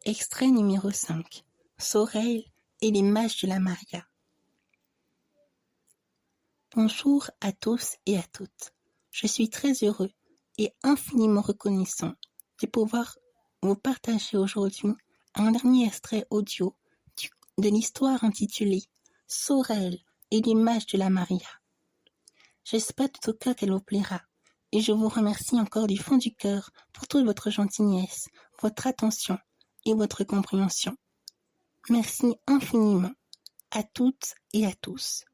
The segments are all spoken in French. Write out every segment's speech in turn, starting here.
Extrait numéro 5. Sorel et les mages de la Maria. Bonjour à tous et à toutes. Je suis très heureux et infiniment reconnaissant de pouvoir vous partager aujourd'hui un dernier extrait audio de l'histoire intitulée Sorel et les mages de la Maria. J'espère de tout cœur qu'elle vous plaira et je vous remercie encore du fond du cœur pour toute votre gentillesse, votre attention et votre compréhension. Merci infiniment à toutes et à tous.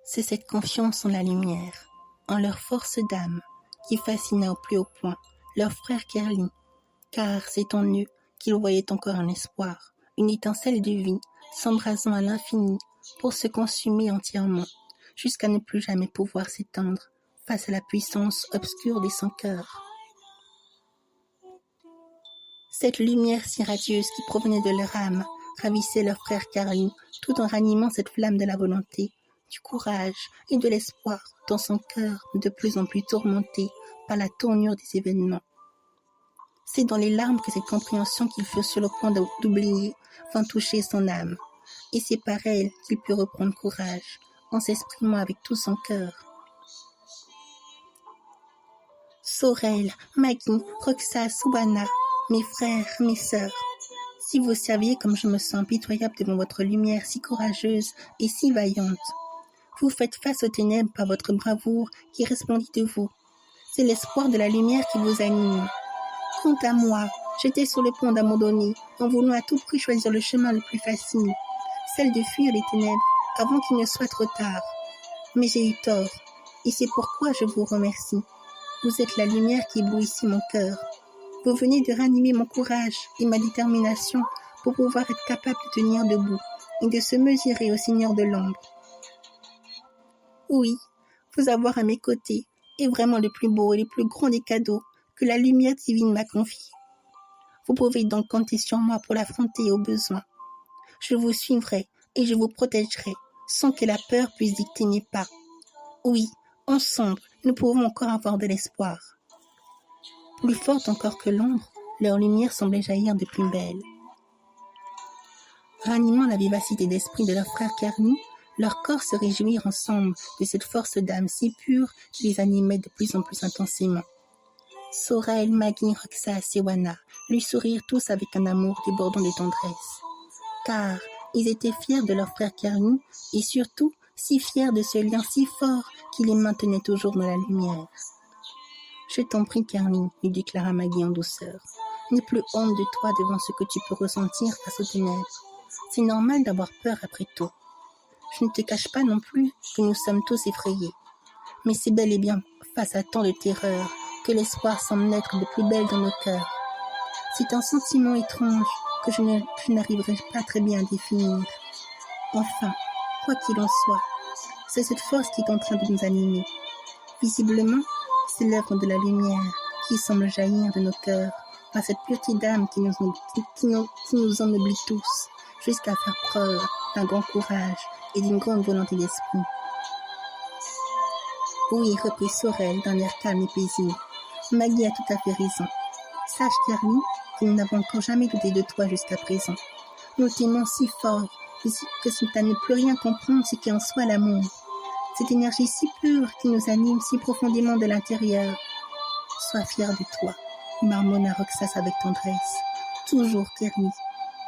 C'est cette confiance en la lumière, en leur force d'âme, qui fascina au plus haut point leur frère Kerli, car c'est en eux qu'ils voyaient encore un espoir, une étincelle de vie s'embrasant à l'infini pour se consumer entièrement, jusqu'à ne plus jamais pouvoir s'éteindre face à la puissance obscure des sans cœurs. Cette lumière si radieuse qui provenait de leur âme ravissait leur frère Kerli, tout en ranimant cette flamme de la volonté, du courage et de l'espoir dans son cœur de plus en plus tourmenté par la tournure des événements. C'est dans les larmes que cette compréhension qu'il fut sur le point d'oublier vint toucher son âme, et c'est par elle qu'il put reprendre courage en s'exprimant avec tout son cœur. Sorel, Maggie, Roxa, Souana, mes frères, mes sœurs, si vous saviez comme je me sens impitoyable devant votre lumière si courageuse et si vaillante. Vous faites face aux ténèbres par votre bravoure qui resplendit de vous. C'est l'espoir de la lumière qui vous anime. Quant à moi, j'étais sur le point d'abandonner, en voulant à tout prix choisir le chemin le plus facile, celle de fuir les ténèbres avant qu'il ne soit trop tard. Mais j'ai eu tort, et c'est pourquoi je vous remercie. Vous êtes la lumière qui éblouissait mon cœur. Vous venez de ranimer mon courage et ma détermination pour pouvoir être capable de tenir debout et de se mesurer au Seigneur de l'ombre. Oui, vous avoir à mes côtés est vraiment le plus beau et le plus grand des cadeaux que la lumière divine m'a confié. Vous pouvez donc compter sur moi pour l'affronter au besoin. Je vous suivrai et je vous protégerai sans que la peur puisse dicter mes pas. Oui, ensemble, nous pouvons encore avoir de l'espoir. Plus forte encore que l'ombre, leur lumière semblait jaillir de plus belle. Ranimant la vivacité d'esprit de leur frère Kerni, leurs corps se réjouirent ensemble de cette force d'âme si pure qui les animait de plus en plus intensément. Sorel, Maggie, Roxa et Sewana lui sourirent tous avec un amour débordant de tendresse, car ils étaient fiers de leur frère Kerni et surtout si fiers de ce lien si fort qui les maintenait toujours dans la lumière. « Je t'en prie, Kerni, lui déclara Maggie en douceur. N'aie plus honte de toi devant ce que tu peux ressentir face aux ténèbres. C'est normal d'avoir peur après tout. Je ne te cache pas non plus que nous sommes tous effrayés. Mais c'est bel et bien face à tant de terreur que l'espoir semble naître de plus belle dans nos cœurs. C'est un sentiment étrange que je n'arriverai pas très bien à définir. Enfin, quoi qu'il en soit, c'est cette force qui est en train de nous animer. Visiblement, c'est l'œuvre de la lumière qui semble jaillir de nos cœurs par cette pureté d'âme qui nous ennoblit tous, jusqu'à faire preuve d'un grand courage et d'une grande volonté d'esprit. Oui, reprit Sorel d'un air calme et paisible. Maggie a tout à fait raison. Sache, Kerli, que nous n'avons encore jamais douté de toi jusqu'à présent. Nous t'aimons si fort que si tu ne plus rien comprendre ce qu'est en soi l'amour. Cette énergie si pure qui nous anime si profondément de l'intérieur. Sois fier de toi, marmonna Roxas avec tendresse. Toujours, Kerli,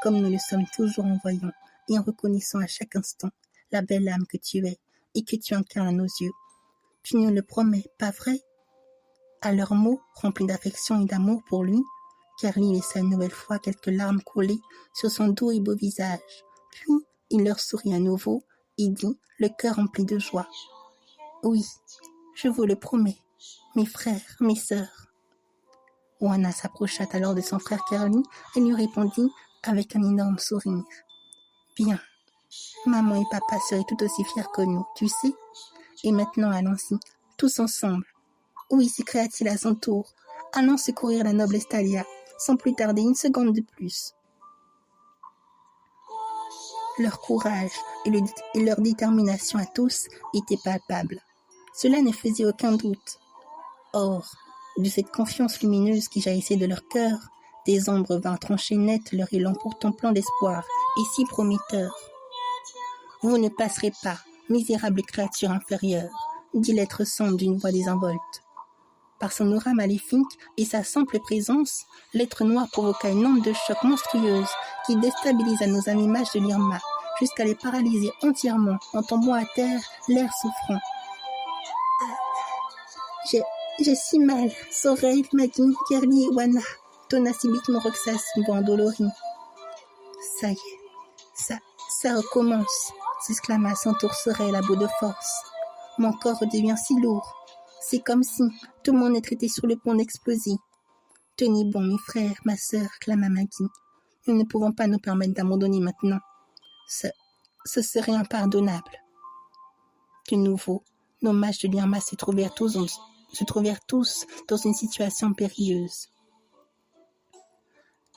comme nous le sommes toujours en voyant et en reconnaissant à chaque instant la belle âme que tu es et que tu incarnes à nos yeux. Tu nous le promets, pas vrai? À leurs mots, remplis d'affection et d'amour pour lui, Kerli laissa une nouvelle fois quelques larmes couler sur son doux et beau visage. Puis, il leur sourit à nouveau et dit, le cœur rempli de joie. Oui, je vous le promets, mes frères, mes sœurs. Oana s'approcha alors de son frère Kerli et lui répondit avec un énorme sourire. Bien, maman et papa seraient tout aussi fiers que nous, tu sais. Et maintenant, allons-y, tous ensemble. Oui, s'écria-t-il à son tour. Allons secourir la noble Estalia, sans plus tarder une seconde de plus. Leur courage et leur détermination à tous étaient palpables. Cela ne faisait aucun doute. Or, de cette confiance lumineuse qui jaillissait de leur cœur, des ombres vinrent trancher net leur élan pourtant plein d'espoir et si prometteur. « Vous ne passerez pas, misérable créature inférieure, dit l'être sombre d'une voix désinvolte. Par son aura maléfique et sa simple présence, l'être noir provoqua une onde de choc monstrueuse qui déstabilisa nos amis mages de l'Irma jusqu'à les paralyser entièrement en tombant à terre, l'air souffrant. « J'ai si mal, Sorel, Maggie, Kerli et Wana, tonna subitement Roxas, une voix endolorie. « Ça y est, ça recommence, s'exclama à son tour Sorel à bout de force. Mon corps redevient si lourd. C'est comme si tout mon être était sur le point d'exploser. Tenez bon, mes frères, ma sœur, clama Maggie. Nous ne pouvons pas nous permettre d'abandonner maintenant. Ce serait impardonnable. De nouveau, nos mages de l'Irma se trouvèrent tous dans une situation périlleuse.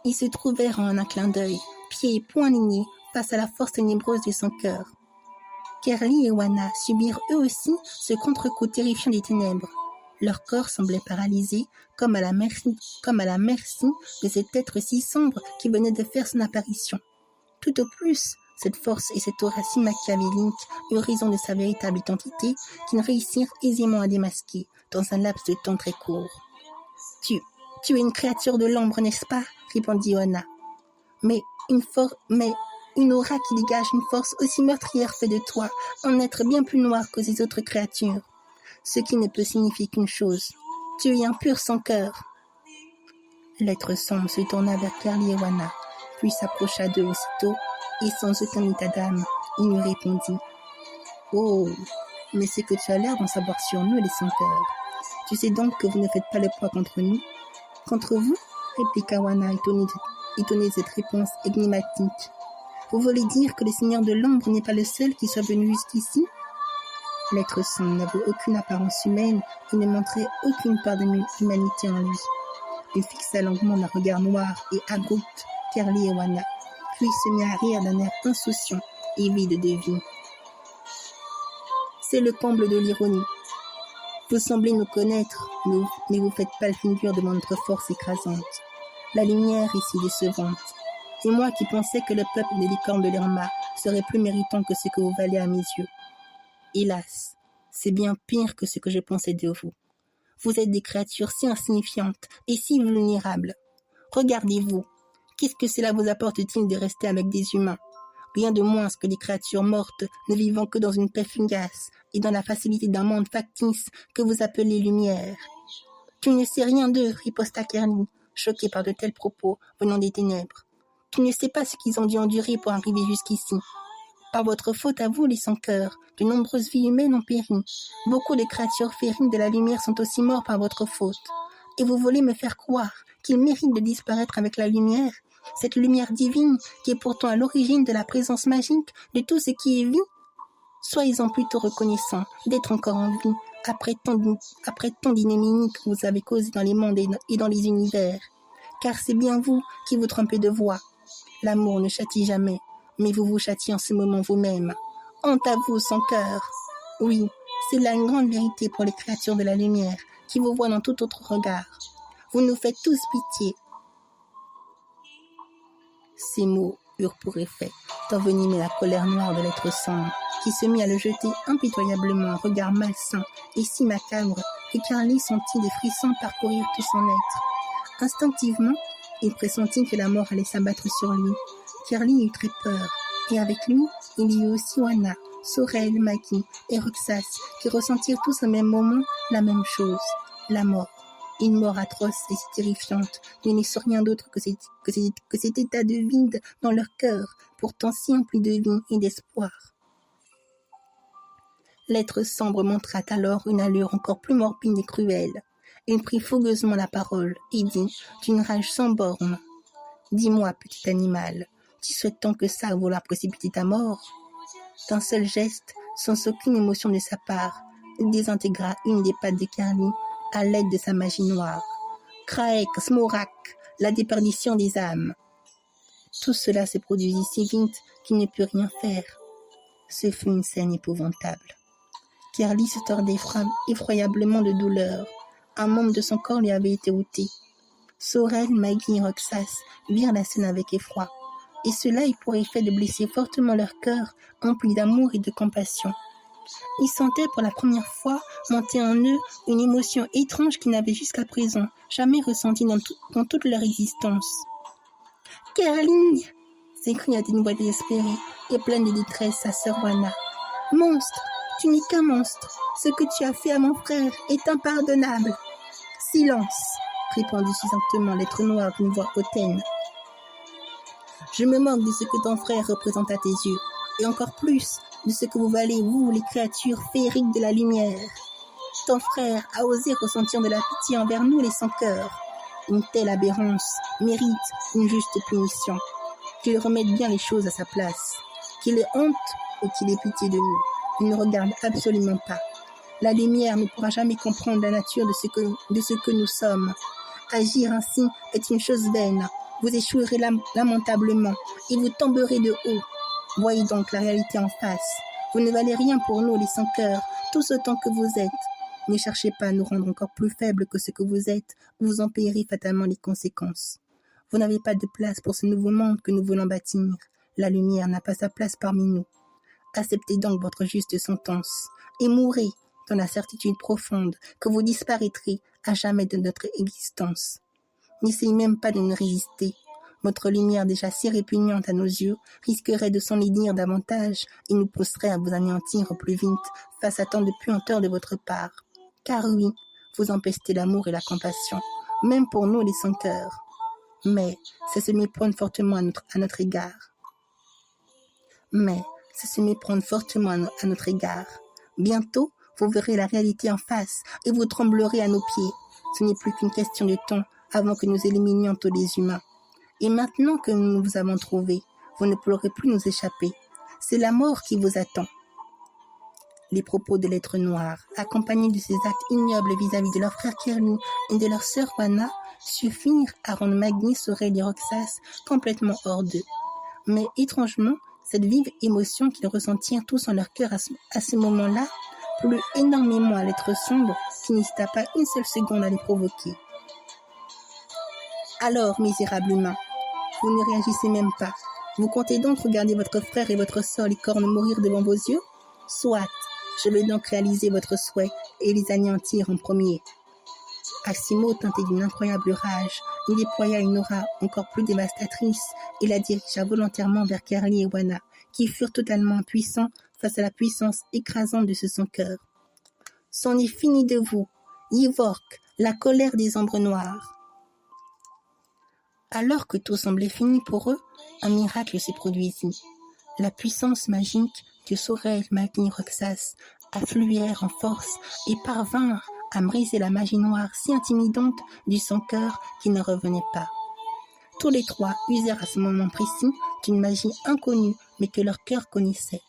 Ils se trouvèrent en un clin d'œil, pieds et poings alignés face à la force ténébreuse de son cœur. Kerli et Wana subirent eux aussi ce contre-coup terrifiant des ténèbres. Leur corps semblait paralysé, comme à la merci de cet être si sombre qui venait de faire son apparition. Tout au plus, cette force et cette aura si machiavélique eurent raison de sa véritable identité qu'ils réussirent aisément à démasquer dans un laps de temps très court. « Tu es une créature de l'ombre, n'est-ce pas ?» répondit Wana. Mais une aura qui dégage une force aussi meurtrière fait de toi un être bien plus noir que ces autres créatures. Ce qui ne peut signifier qu'une chose. Tu es impur sans cœur. L'être sombre se tourna vers Kerli et Wana, puis s'approcha d'eux aussitôt, et sans aucun état d'âme, il lui répondit. « Oh, mais c'est que tu as l'air d'en savoir sur nous, les sans-cœurs. Tu sais donc que vous ne faites pas le poids contre nous. »« Contre vous ?» répliqua Wana, étonné de cette réponse énigmatique. « Vous voulez dire que le Seigneur de l'ombre n'est pas le seul qui soit venu jusqu'ici ?» L'être sombre n'avait aucune apparence humaine et ne montrait aucune part d'humanité en lui. Il fixa longuement d'un regard noir et abrupt Kerli et Wana, puis se mit à rire d'un air insouciant et vide de vie. C'est le comble de l'ironie. Vous semblez nous connaître, mais vous faites pas le figure devant notre force écrasante. La lumière est si décevante. Et moi qui pensais que le peuple des licornes de l'Irma serait plus méritant que ce que vous valez à mes yeux. Hélas, c'est bien pire que ce que je pensais de vous. Vous êtes des créatures si insignifiantes et si vulnérables. Regardez-vous. Qu'est-ce que cela vous apporte-t-il de rester avec des humains ? Rien de moins que des créatures mortes, ne vivant que dans une paix fugace et dans la facilité d'un monde factice que vous appelez lumière. Tu ne sais rien d'eux, riposta Kerli, choqué par de tels propos venant des ténèbres. Tu ne sais pas ce qu'ils ont dû endurer pour arriver jusqu'ici. Par votre faute à vous, les sans-cœurs, de nombreuses vies humaines ont péri. Beaucoup de créatures férines de la lumière sont aussi morts par votre faute. Et vous voulez me faire croire qu'ils méritent de disparaître avec la lumière, cette lumière divine qui est pourtant à l'origine de la présence magique de tout ce qui est vie? Soyez-en plutôt reconnaissants d'être encore en vie après tant d'ignominie que vous avez causé dans les mondes et dans les univers. Car c'est bien vous qui vous trompez de voie. L'amour ne châtie jamais, mais vous vous châtiez en ce moment vous-même. Honte à vous, sans cœur. Oui, c'est là une grande vérité pour les créatures de la lumière qui vous voient dans tout autre regard. Vous nous faites tous pitié. Ces mots eurent pour effet d'envenimer la colère noire de l'être sombre, qui se mit à le jeter impitoyablement un regard malsain et si macabre que Kerli sentit des frissons parcourir tout son être. Instinctivement, il pressentit que la mort allait s'abattre sur lui. Kerli eut très peur, et avec lui, il y eut aussi Wana, Sorel, Maggie et Roxas, qui ressentirent tous au même moment la même chose, la mort. Une mort atroce et si terrifiante, ne laissant rien d'autre que cet état de vide dans leur cœur, pourtant si empli de vie et d'espoir. L'être sombre montra alors une allure encore plus morbide et cruelle. Il prit fougueusement la parole et dit, d'une rage sans borne, « Dis-moi, petit animal, tu souhaites tant que ça vouloir précipiter ta mort ?» D'un seul geste, sans aucune émotion de sa part, il désintégra une des pattes de Kerli à l'aide de sa magie noire. Kraek, Smorak, la déperdition des âmes. Tout cela se produisit si vite qu'il ne put rien faire. Ce fut une scène épouvantable. Carly se tordait effroyablement de douleur. Un membre de son corps lui avait été ôté. Sorel, Maggie et Roxas virent la scène avec effroi, et cela eut pour effet de blesser fortement leur cœur, empli d'amour et de compassion. Ils sentaient pour la première fois monter en eux une émotion étrange qu'ils n'avaient jusqu'à présent jamais ressentie dans toute leur existence. « Carly !» s'écria d'une voix désespérée et pleine de détresse sa sœur Wana. « Monstre, tu n'es qu'un monstre. Ce que tu as fait à mon frère est impardonnable. »« Silence !» répondit succinctement l'être noir d'une voix hautaine. « Je me moque de ce que ton frère représente à tes yeux, et encore plus de ce que vous valez, vous, les créatures féeriques de la lumière. Ton frère a osé ressentir de la pitié envers nous, les sans-cœurs. Une telle aberrance mérite une juste punition. Qu'il remette bien les choses à sa place. Qu'il ait honte ou qu'il ait pitié de nous. Il ne regarde absolument pas. La lumière ne pourra jamais comprendre la nature de ce que nous sommes. Agir ainsi est une chose vaine. Vous échouerez lamentablement et vous tomberez de haut. Voyez donc la réalité en face. Vous ne valez rien pour nous, les sans-cœurs, tous autant que vous êtes. Ne cherchez pas à nous rendre encore plus faibles que ce que vous êtes, ou vous en payerez fatalement les conséquences. Vous n'avez pas de place pour ce nouveau monde que nous voulons bâtir. La lumière n'a pas sa place parmi nous. Acceptez donc votre juste sentence, et mourrez dans la certitude profonde que vous disparaîtrez à jamais de notre existence. N'essayez même pas de nous résister. Votre lumière déjà si répugnante à nos yeux risquerait de s'enlaidir davantage et nous pousserait à vous anéantir au plus vite face à tant de puanteur de votre part. Car oui, vous empestez l'amour et la compassion, même pour nous les sans-cœurs. Mais c'est se méprendre fortement à notre égard. Bientôt, vous verrez la réalité en face et vous tremblerez à nos pieds. Ce n'est plus qu'une question de temps avant que nous éliminions tous les humains. Et maintenant que nous vous avons trouvés, vous ne pourrez plus nous échapper. C'est la mort qui vous attend. Les propos de l'être noir, accompagnés de ces actes ignobles vis-à-vis de leur frère Carly et de leur sœur Wana, suffirent à rendre Maggie, Sorel et Roxas complètement hors d'eux. Mais étrangement, cette vive émotion qu'ils ressentirent tous en leur cœur à ce moment-là plut énormément à l'être sombre qui n'hésita pas une seule seconde à les provoquer. Alors, misérable humain, vous ne réagissez même pas. Vous comptez donc regarder votre frère et votre sœur licorne mourir devant vos yeux? Soit, je vais donc réaliser votre souhait et les anéantir en premier. Asimo, teinté d'une incroyable rage, il déploya une aura encore plus dévastatrice et la dirigea volontairement vers Carly et Wana, qui furent totalement impuissants face à la puissance écrasante de ce sans-cœur. C'en est fini de vous, Yvork, la colère des ombres noires. Alors que tout semblait fini pour eux, un miracle se produisit. La puissance magique que Sorel, Maggie et Roxas affluèrent en force et parvinrent à briser la magie noire si intimidante du sans-cœur qui ne revenait pas. Tous les trois usèrent à ce moment précis d'une magie inconnue mais que leur cœur connaissait.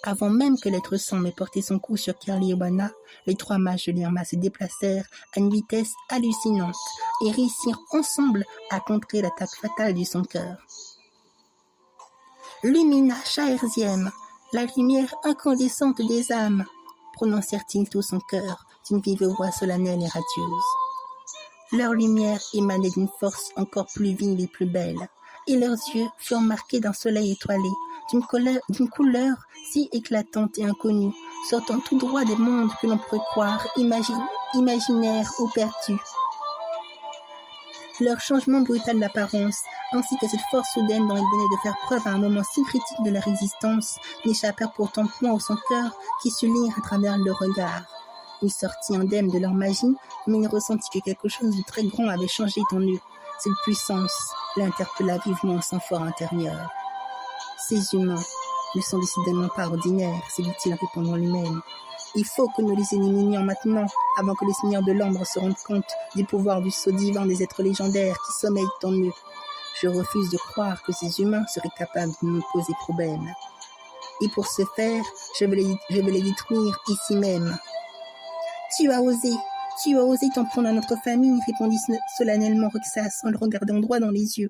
Avant même que l'être sombre ait porté son coup sur Carly et Wana, les trois mages de l'Irma se déplacèrent à une vitesse hallucinante et réussirent ensemble à contrer l'attaque fatale du sans-cœur. « Lumina Chaerziem, la lumière incandescente des âmes !» prononcèrent-ils tous en chœur d'une vive voix solennelle et radieuse. Leur lumière émanait d'une force encore plus vive et plus belle, et leurs yeux furent marqués d'un soleil étoilé, d'une couleur si éclatante et inconnue, sortant tout droit des mondes que l'on pourrait croire imaginaires ou perdus. Leur changement brutal d'apparence, ainsi que cette force soudaine dont ils venaient de faire preuve à un moment si critique de leur existence, n'échappèrent pourtant point au sans-cœur qui se lire à travers leur regard. Il sortit indemne de leur magie, mais il ressentit que quelque chose de très grand avait changé en eux. Cette puissance l'interpella vivement en son fort intérieur. Ces humains ne sont décidément pas ordinaires, se dit-il répondant lui-même. Il faut que nous les éliminions maintenant, avant que les seigneurs de l'ombre se rendent compte du pouvoir du sceau divin des êtres légendaires qui sommeillent en eux. Je refuse de croire que ces humains seraient capables de nous poser problème. Et pour ce faire, je vais les détruire ici même. Tu as osé t'en prendre à notre famille, répondit solennellement Roxas en le regardant droit dans les yeux.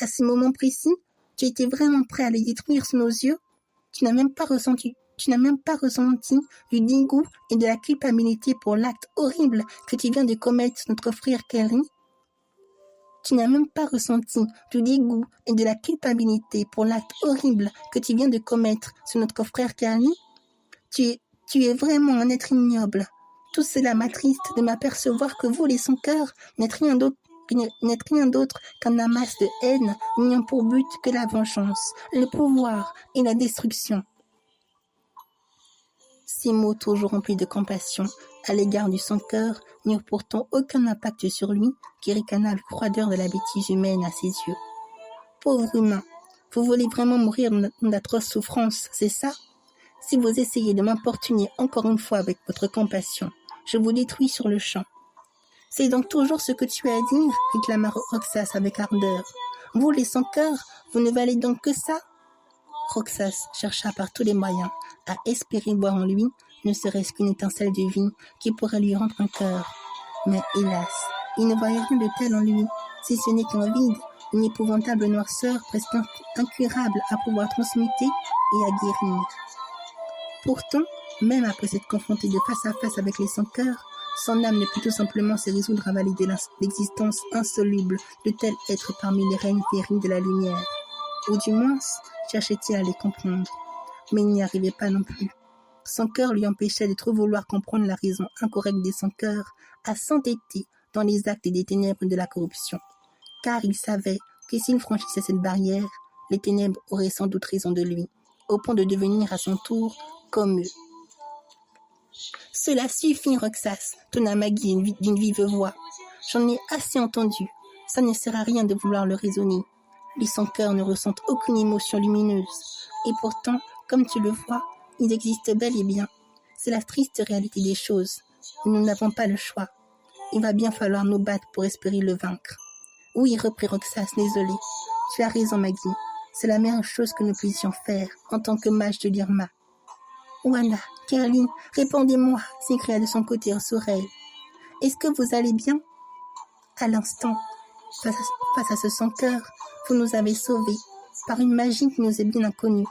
À ce moment précis, tu étais vraiment prêt à les détruire sous nos yeux. Tu n'as même pas ressenti du dégoût et de la culpabilité pour l'acte horrible que tu viens de commettre sur notre frère Kelly. Tu n'as même pas ressenti du dégoût et de la culpabilité pour l'acte horrible que tu viens de commettre sur notre frère Kelly. Tu es vraiment un être ignoble. Tout cela m'attriste de m'apercevoir que vous, les sans-cœurs, n'êtes rien d'autre qu'un amas de haine n'ayant pour but que la vengeance, le pouvoir et la destruction. Ces mots toujours remplis de compassion à l'égard du sans-cœur n'eurent pourtant aucun impact sur lui qui ricana la froideur de la bêtise humaine à ses yeux. Pauvre humain, vous voulez vraiment mourir d'atroces souffrances, c'est ça? Si vous essayez de m'importuner encore une fois avec votre compassion, je vous détruis sur le champ. C'est donc toujours ce que tu as à dire, réclama Roxas avec ardeur. Vous, les sans-cœurs, vous ne valez donc que ça? Roxas chercha par tous les moyens à espérer voir en lui ne serait-ce qu'une étincelle de vie qui pourrait lui rendre un cœur. Mais hélas, il ne voyait rien de tel en lui, si ce n'est qu'un vide, une épouvantable noirceur presque incurable à pouvoir transmuter et à guérir. Pourtant, même après s'être confronté de face à face avec les sans-cœurs, son âme ne put tout simplement se résoudre à valider l'existence insoluble de tel être parmi les règnes féeriques de la lumière. Ou du moins, cherchait-il à les comprendre. Mais il n'y arrivait pas non plus. Son cœur lui empêchait de trop vouloir comprendre la raison incorrecte des sans-cœurs, à s'entêter dans les actes des ténèbres de la corruption. Car il savait que s'il franchissait cette barrière, les ténèbres auraient sans doute raison de lui, au point de devenir à son tour comme eux. « Cela suffit, Roxas, tonna Maggie d'une vive voix. J'en ai assez entendu. Ça ne sert à rien de vouloir le raisonner. Les sans-cœurs ne ressentent aucune émotion lumineuse. Et pourtant, comme tu le vois, ils existent bel et bien. C'est la triste réalité des choses. Nous n'avons pas le choix. Il va bien falloir nous battre pour espérer le vaincre. Oui, reprit Roxas, désolé. Tu as raison, Maggie. C'est la meilleure chose que nous puissions faire en tant que mage de l'Irma. Wana, Kerlin, répondez-moi, s'écria de son côté Sorel. Est-ce que vous allez bien? À l'instant, face à ce sans-cœur, vous nous avez sauvés par une magie qui nous est bien inconnue.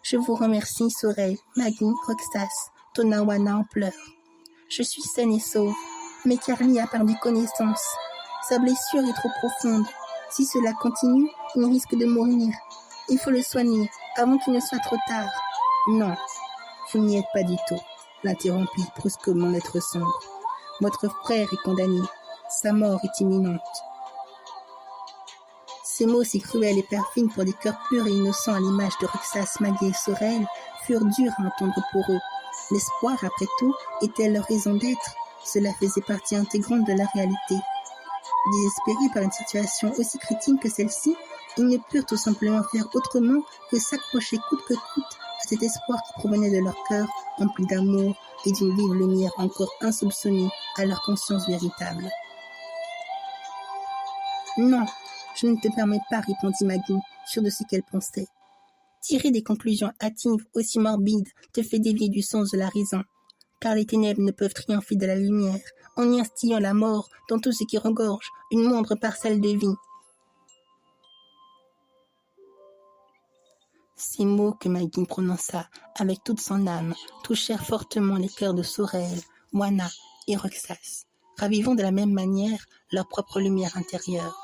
Je vous remercie, Sorel, Maggie, Roxas, tonna Wana en pleurs. Je suis saine et sauve, mais Carly a perdu connaissance. Sa blessure est trop profonde. Si cela continue, il risque de mourir. Il faut le soigner avant qu'il ne soit trop tard. Non, vous n'y êtes pas du tout, l'interrompit brusquement l'être sombre. Votre frère est condamné. Sa mort est imminente. Ces mots si cruels et perfides pour des cœurs purs et innocents à l'image de Roxas, Maggie et Sorel furent durs à entendre pour eux. L'espoir, après tout, était leur raison d'être. Cela faisait partie intégrante de la réalité. Désespérés par une situation aussi critique que celle-ci, ils ne purent tout simplement faire autrement que s'accrocher coûte que coûte à cet espoir qui provenait de leur cœur empli d'amour et d'une vive lumière encore insoupçonnée à leur conscience véritable. « Non, je ne te permets pas, répondit Maggie, sûre de ce qu'elle pensait. Tirer des conclusions hâtives aussi morbides te fait dévier du sens de la raison, car les ténèbres ne peuvent triompher de la lumière en y instillant la mort dans tout ce qui regorge une moindre parcelle de vie. » Ces mots que Maggie prononça avec toute son âme touchèrent fortement les cœurs de Sorel, Wana et Roxas, ravivant de la même manière leur propre lumière intérieure.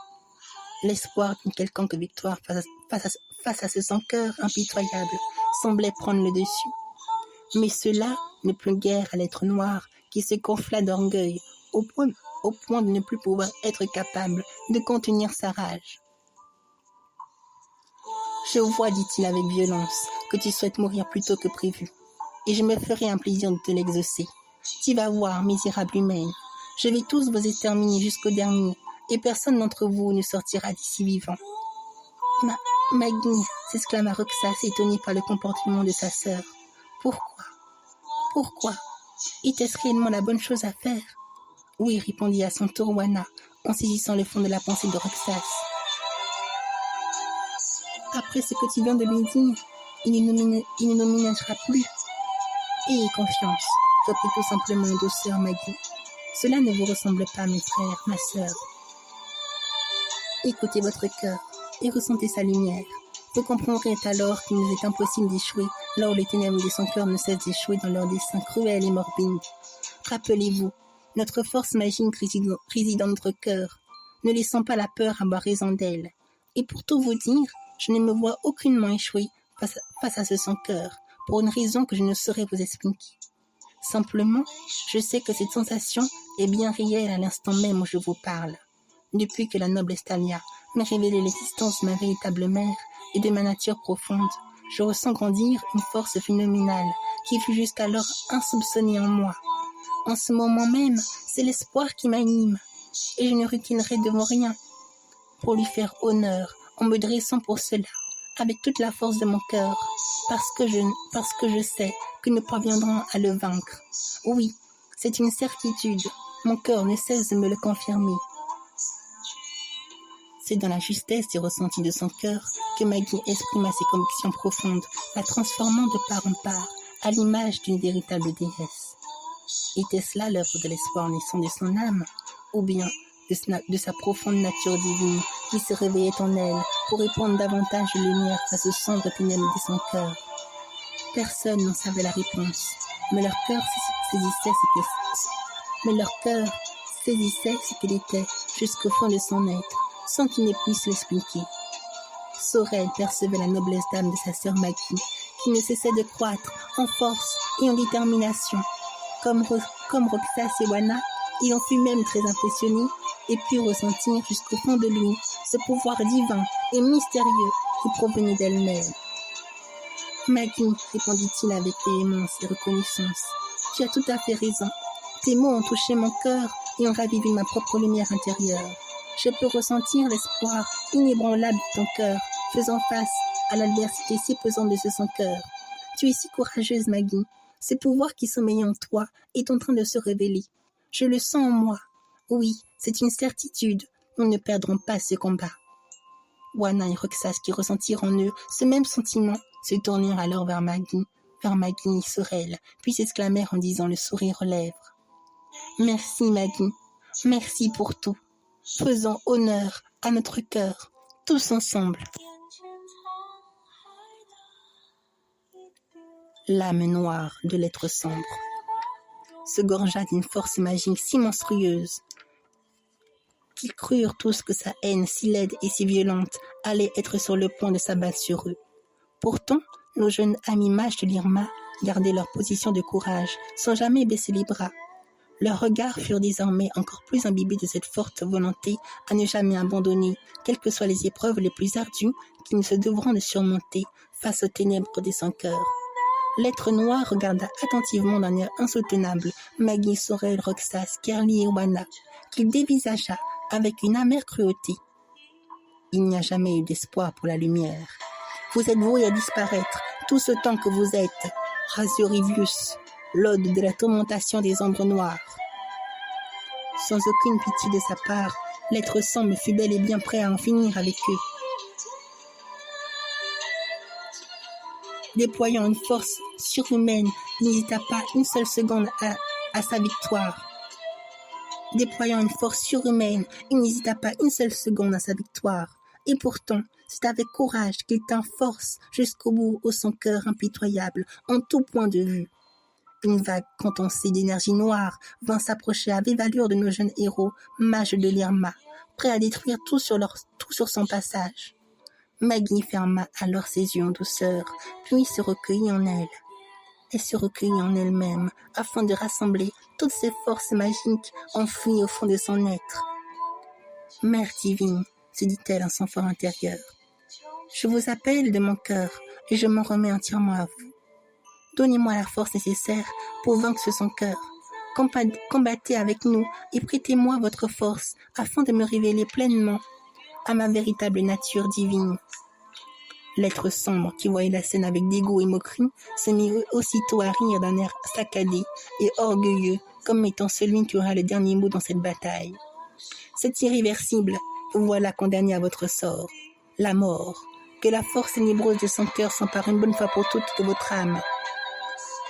L'espoir d'une quelconque victoire face à ce sans-cœur impitoyable semblait prendre le dessus. Mais cela ne plut guère à l'être noir qui se gonfla d'orgueil au point de ne plus pouvoir être capable de contenir sa rage. « Je vois, dit-il avec violence, que tu souhaites mourir plus tôt que prévu, et je me ferai un plaisir de te l'exaucer. Tu vas voir, misérable humaine, je vais tous vous exterminer jusqu'au dernier, et personne d'entre vous ne sortira d'ici vivant. » Maggie, s'exclama Roxas, étonné par le comportement de sa sœur. Pourquoi? Était-ce réellement la bonne chose à faire? Oui, répondit à son tour Wana, en saisissant le fond de la pensée de Roxas. Après ce que tu viens de lui dire, il ne nous ménagera plus. Ayez confiance, reprit tout simplement en douceur Maggie. Cela ne vous ressemble pas, mes frères, ma sœur. Écoutez votre cœur et ressentez sa lumière. Vous comprendrez alors qu'il nous est impossible d'échouer là où les ténèbres de son cœur ne cessent d'échouer dans leur dessein cruel et morbide. Rappelez-vous, notre force magique réside dans notre cœur. Ne laissons pas la peur avoir raison d'elle. Et pour tout vous dire, je ne me vois aucunement échouer face à ce sans-cœur, pour une raison que je ne saurais vous expliquer. Simplement, je sais que cette sensation est bien réelle à l'instant même où je vous parle. Depuis que la noble Estalia m'a révélé l'existence de ma véritable mère et de ma nature profonde, je ressens grandir une force phénoménale qui fut jusqu'alors insoupçonnée en moi. En ce moment même, c'est l'espoir qui m'anime, et je ne reculerai devant rien pour lui faire honneur en me dressant pour cela avec toute la force de mon cœur, parce que je sais que nous parviendrons à le vaincre. Oui, c'est une certitude, mon cœur ne cesse de me le confirmer. C'est dans la justesse des ressentis de son cœur que Maggie exprima ses convictions profondes, la transformant de part en part à l'image d'une véritable déesse. Était-ce là l'œuvre de l'espoir naissant de son âme, ou bien de sa profonde nature divine qui se réveillait en elle pour répandre davantage de lumière face aux sombres ténèbres de son cœur? Personne n'en savait la réponse, mais leur cœur saisissait ce qu'il était jusqu'au fond de son être, sans qu'il ne puisse l'expliquer. Sorel percevait la noblesse d'âme de sa sœur Maggie, qui ne cessait de croître en force et en détermination. Comme Roxas et Wana, il en fut même très impressionné et put ressentir jusqu'au fond de lui ce pouvoir divin et mystérieux qui provenait d'elle-même. Maggie, répondit-il avec véhémence et reconnaissance, tu as tout à fait raison. Tes mots ont touché mon cœur et ont ravivé ma propre lumière intérieure. Je peux ressentir l'espoir inébranlable de ton cœur, faisant face à l'adversité si pesante de ce son cœur. Tu es si courageuse, Maggie. Ce pouvoir qui sommeille en toi est en train de se révéler. Je le sens en moi. Oui, c'est une certitude. Nous ne perdrons pas ce combat. Wana et Roxas, qui ressentirent en eux ce même sentiment, se tournèrent alors vers Maggie et Sorel, puis s'exclamèrent en disant le sourire aux lèvres. Merci, Maggie. Merci pour tout. Faisons honneur à notre cœur, tous ensemble. L'âme noire de l'être sombre se gorgea d'une force magique si monstrueuse qu'ils crurent tous que sa haine si laide et si violente allait être sur le point de s'abattre sur eux. Pourtant, nos jeunes amis mages de l'Irma gardaient leur position de courage sans jamais baisser les bras. Leurs regards furent désormais encore plus imbibés de cette forte volonté à ne jamais abandonner, quelles que soient les épreuves les plus ardues qu'ils se devront de surmonter face aux ténèbres de son cœur. L'être noir regarda attentivement d'un air insoutenable Maggie, Sorel, Roxas, Kerly et Wana, qu'il dévisagea avec une amère cruauté. Il n'y a jamais eu d'espoir pour la lumière. Vous êtes voués à disparaître, tout ce temps que vous êtes, Razurivius, l'ode de la tourmentation des ombres noires. Sans aucune pitié de sa part, l'être sombre fut bel et bien prêt à en finir avec eux. Déployant une force surhumaine, il n'hésita pas une seule seconde à sa victoire. Et pourtant, c'est avec courage qu'il tint force jusqu'au bout au son cœur impitoyable, en tout point de vue. Une vague condensée d'énergie noire vint s'approcher à vive allure de nos jeunes héros, mages de l'Irma, prêts à détruire tout sur son passage. Maggie ferma alors ses yeux en douceur, puis se recueillit en elle. Elle se recueillit en elle-même, afin de rassembler toutes ses forces magiques enfouies au fond de son être. « Mère divine », se dit-elle en son fort intérieur, « je vous appelle de mon cœur et je m'en remets entièrement à vous. Donnez-moi la force nécessaire pour vaincre son cœur. Combattez avec nous et prêtez-moi votre force afin de me révéler pleinement à ma véritable nature divine. » L'être sombre, qui voyait la scène avec dégoût et moquerie, se mit aussitôt à rire d'un air saccadé et orgueilleux, comme étant celui qui aura le dernier mot dans cette bataille. « C'est irréversible, vous voilà condamné à votre sort, la mort. Que la force ténébreuse de son cœur s'empare une bonne fois pour toutes de votre âme. »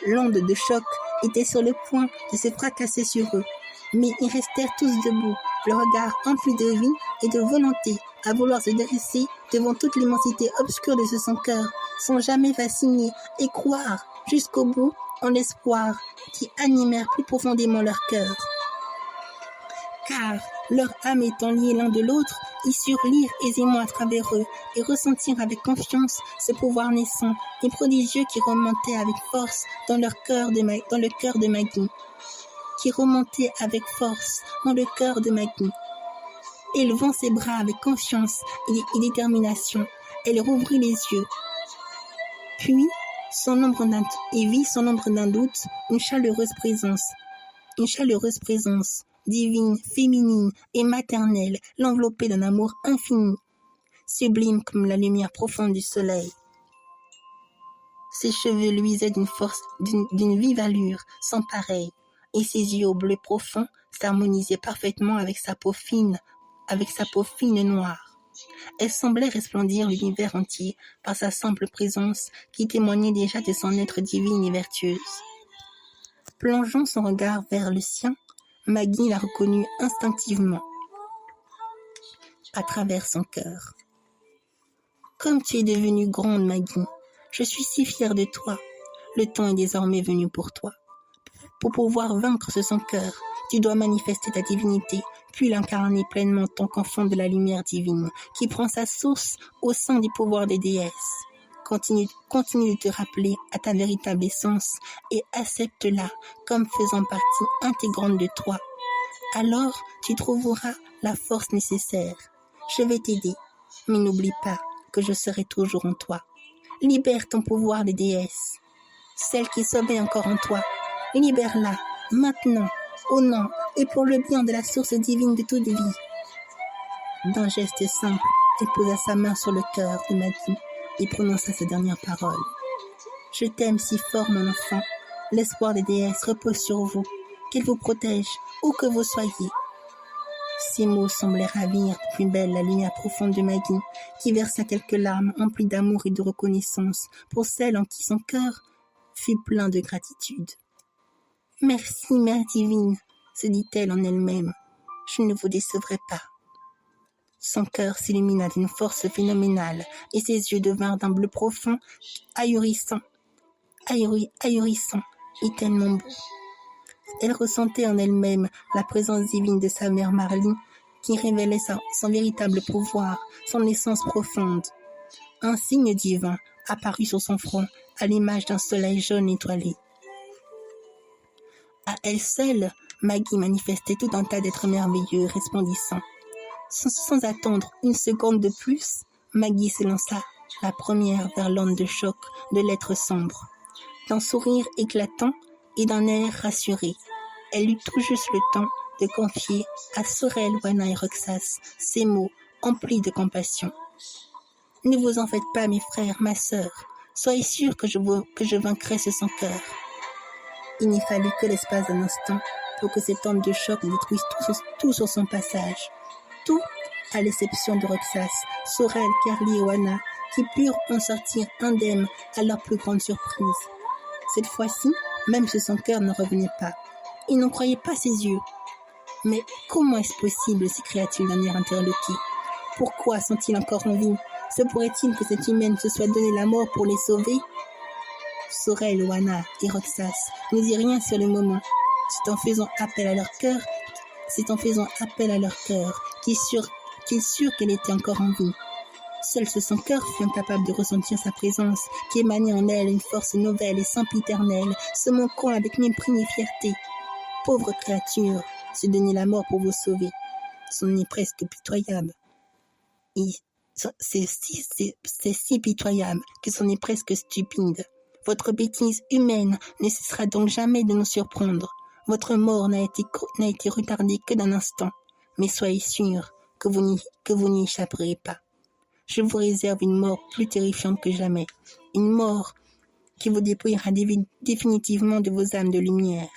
L'onde de choc était sur le point de se fracasser sur eux, mais ils restèrent tous debout, le regard empli de vie et de volonté à vouloir se dresser devant toute l'immensité obscure de son cœur, sans jamais fasciner et croire jusqu'au bout en l'espoir qui animèrent plus profondément leur cœur. Car, leur âme étant liée l'un de l'autre, ils surent lire aisément à travers eux et ressentir avec confiance ce pouvoir naissant et prodigieux qui remontait avec force dans le cœur de Maggie. Élevant ses bras avec confiance et détermination, elle rouvrit les yeux. Puis, vit sans l'ombre d'un doute une chaleureuse présence, divine, féminine et maternelle, l'enveloppait d'un amour infini, sublime comme la lumière profonde du soleil. Ses cheveux luisaient d'une vive allure sans pareille, et ses yeux au bleu profond s'harmonisaient parfaitement avec sa peau fine noire. Elle semblait resplendir l'univers entier par sa simple présence qui témoignait déjà de son être divine et vertueuse. Plongeant son regard vers le sien, Maggie la reconnut instinctivement à travers son cœur. « Comme tu es devenue grande, Maggie, je suis si fière de toi. Le temps est désormais venu pour toi. Pour pouvoir vaincre son cœur, tu dois manifester ta divinité, puis l'incarner pleinement en tant qu'enfant de la lumière divine, qui prend sa source au sein du pouvoir des déesses. Continue de te rappeler à ta véritable essence et accepte-la comme faisant partie intégrante de toi. Alors, tu trouveras la force nécessaire. Je vais t'aider, mais n'oublie pas que je serai toujours en toi. Libère ton pouvoir des déesses, celle qui sommeille encore en toi. Libère-la, maintenant, au nom et pour le bien de la source divine de toute vie. » D'un geste simple, elle posa sa main sur le cœur de Maggie et prononça ces dernières paroles. « Je t'aime si fort, mon enfant. L'espoir des déesses repose sur vous. Qu'elles vous protègent, où que vous soyez. » Ces mots semblaient ravir de plus belle la lumière profonde de Maggie, qui versa quelques larmes emplies d'amour et de reconnaissance pour celle en qui son cœur fut plein de gratitude. « Merci, Mère divine, » se dit-elle en elle-même. « Je ne vous décevrai pas. » Son cœur s'illumina d'une force phénoménale et ses yeux devinrent d'un bleu profond, ahurissant et tellement beau. Elle ressentait en elle-même la présence divine de sa mère Marley qui révélait son véritable pouvoir, son essence profonde. Un signe divin apparut sur son front à l'image d'un soleil jaune étoilé. À elle seule, Maggie manifestait tout un tas d'êtres merveilleux et resplendissants. Sans attendre une seconde de plus, Maggie s'élança la première vers l'onde de choc de l'être sombre. D'un sourire éclatant et d'un air rassuré, elle eut tout juste le temps de confier à Sorel, Wana et Roxas ces mots emplis de compassion. « Ne vous en faites pas, mes frères, ma sœur. Soyez sûrs que je vaincrai son cœur. » Il n'y fallut que l'espace d'un instant pour que cette onde de choc détruise tout sur son passage. Tout, à l'exception de Roxas, Sorel, Carly et Wana, qui purent en sortir indemnes à leur plus grande surprise. Cette fois-ci, même si son cœur ne revenait pas, il n'en croyait pas ses yeux. « Mais comment est-ce possible ?» s'écria-t-il d'un air interloqué. « Pourquoi sont-ils encore en vie? Se pourrait-il que cette humaine se soit donné la mort pour les sauver ?» Sorel, Wana et Roxas ne dirent rien sur le moment. C'est en faisant appel à leur cœur qu'ils surent qu'elle était encore en vie. Seul son cœur fut incapable de ressentir sa présence, qui émanait en elle une force nouvelle et sempiternelle, se moquant avec mépris et fierté. Pauvre créature, se donner la mort pour vous sauver. C'en est presque pitoyable. C'est si pitoyable que c'en est presque stupide. Votre bêtise humaine ne cessera donc jamais de nous surprendre. Votre mort n'a été retardée que d'un instant, mais soyez sûrs que vous n'y échapperez pas. Je vous réserve une mort plus terrifiante que jamais, une mort qui vous dépouillera définitivement de vos âmes de lumière.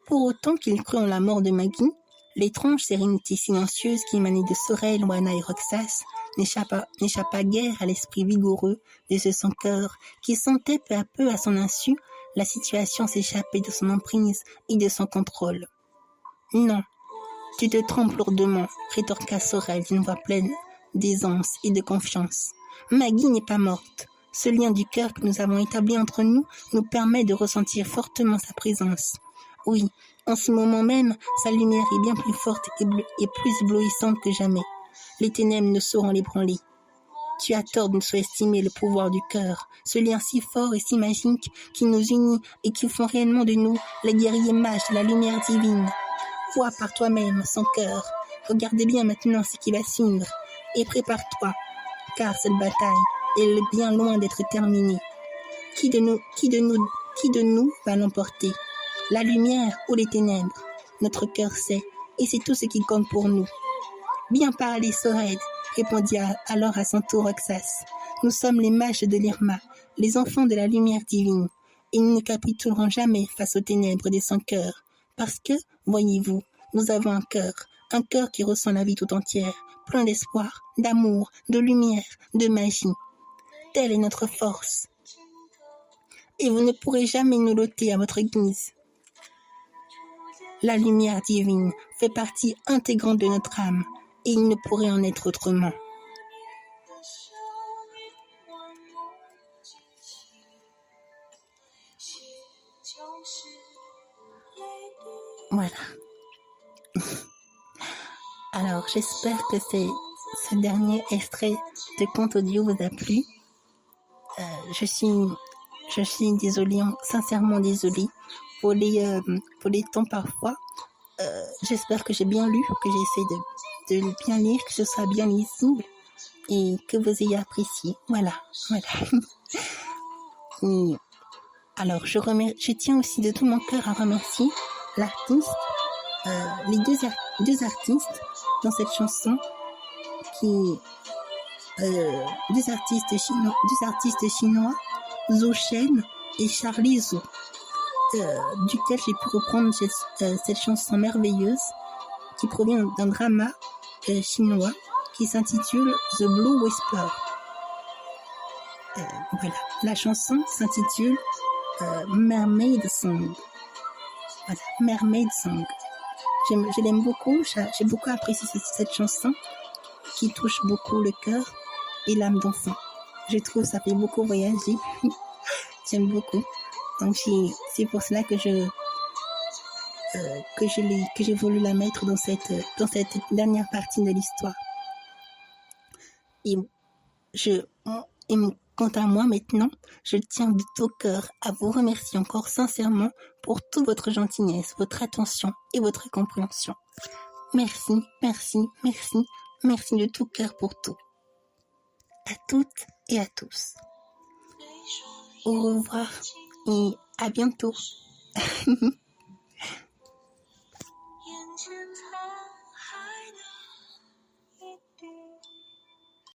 Pour autant qu'il crut en la mort de Maggie, l'étrange sérénité silencieuse qui émanait de Sorel, Wana et Roxas n'échappa guère à l'esprit vigoureux de son cœur qui sentait peu à peu à son insu la situation s'échapper de son emprise et de son contrôle. Non, Tu te trompes lourdement, rétorqua Sorel d'une voix pleine d'aisance et de confiance. Maggie n'est pas morte. Ce lien du cœur que nous avons établi entre nous nous permet de ressentir fortement sa présence. Oui, en ce moment même, sa lumière est bien plus forte et plus éblouissante que jamais. Les ténèbres ne sauront l'ébranler. Tu as tort de sous-estimer le pouvoir du cœur, ce lien si fort et si magique qui nous unit et qui font réellement de nous les guerriers mages de la lumière divine. Vois par toi-même son cœur. Regarde bien maintenant ce qui va suivre et prépare-toi, car cette bataille est bien loin d'être terminée. Qui de nous va l'emporter? La lumière ou les ténèbres? Notre cœur sait, et c'est tout ce qui compte pour nous. Bien parlé, Sorel, répondit alors à son tour Roxas. Nous sommes les mages de l'Irma, les enfants de la lumière divine, et nous ne capitulerons jamais face aux ténèbres de son cœur, parce que, voyez-vous, nous avons un cœur qui ressent la vie tout entière, plein d'espoir, d'amour, de lumière, de magie. Telle est notre force. Et vous ne pourrez jamais nous l'ôter à votre guise. La lumière divine fait partie intégrante de notre âme, et il ne pourrait en être autrement. Voilà. Alors, j'espère que ce dernier extrait de conte audio vous a plu. Je suis désolée, sincèrement désolée pour les temps parfois. J'espère que j'ai bien lu, que j'ai essayé de bien lire, que ce soit bien lisible et que vous ayez apprécié. Voilà. Et alors, je tiens aussi de tout mon cœur à remercier l'artiste, les deux artistes dans cette chanson deux artistes chinois, Zhou Shen et Charlie Zhou, duquel j'ai pu reprendre cette chanson merveilleuse qui provient d'un drama chinois qui s'intitule The Blue Whisper. Voilà, la chanson s'intitule Mermaid Song. Voilà, Mermaid Song. Je l'aime beaucoup, j'ai beaucoup apprécié cette chanson qui touche beaucoup le cœur et l'âme d'enfant. Je trouve ça fait beaucoup voyager. J'aime beaucoup. Donc c'est pour cela que j'ai voulu la mettre dans cette dernière partie de l'histoire. Et quant à moi maintenant, je tiens de tout cœur à vous remercier encore sincèrement pour toute votre gentillesse, votre attention et votre compréhension. Merci, merci, merci, merci de tout cœur pour tout. À toutes et à tous. Au revoir et à bientôt.